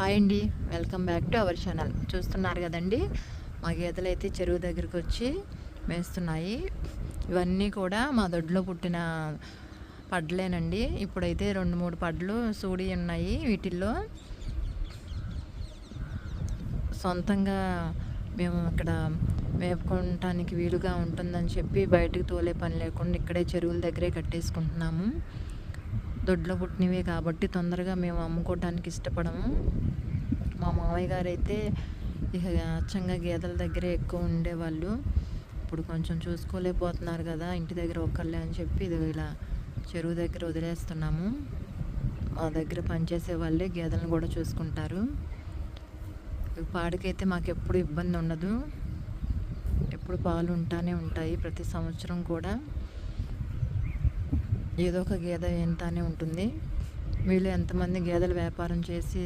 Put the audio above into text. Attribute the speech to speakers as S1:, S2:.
S1: Hi అండి, welcome back to our channel. చూస్తున్నారు కదండి, మా గేదెలు అయితే చెరువు దగ్గరికి వచ్చి మేస్తున్నాయి. ఇవన్నీ కూడా మా దొడ్లో పుట్టిన పడ్లేనండి. ఇప్పుడైతే 2-3 పడ్లు సూడి ఉన్నాయి. వీటిల్లో సొంతంగా మేము ఇక్కడ మేపుకోవటానికి వీలుగా ఉంటుందని చెప్పి బయటకు తోలే పని లేకుండా ఇక్కడే చెరువుల దగ్గరే కట్టేసుకుంటున్నాము. దొడ్లో పుట్టినవే కాబట్టి తొందరగా మేము అమ్ముకోవడానికి ఇష్టపడము. మా మామయ్య గారు అయితే ఇక అచ్చంగా గేదెల దగ్గరే ఎక్కువ ఉండేవాళ్ళు. ఇప్పుడు కొంచెం చూసుకోలేకపోతున్నారు కదా ఇంటి దగ్గర ఒక్కళ్ళే అని చెప్పి ఇది ఇలా చెరువు దగ్గర వదిలేస్తున్నాము. మా దగ్గర పనిచేసే వాళ్ళే గేదెలను కూడా చూసుకుంటారు. పాడికైతే మాకు ఎప్పుడు ఇబ్బంది ఉండదు, ఎప్పుడు పాలు ఉంటానే ఉంటాయి. ప్రతి సంవత్సరం కూడా ఏదో ఒక గేదె ఎంతానే ఉంటుంది. వీళ్ళు ఎంతమంది గేదెల వ్యాపారం చేసి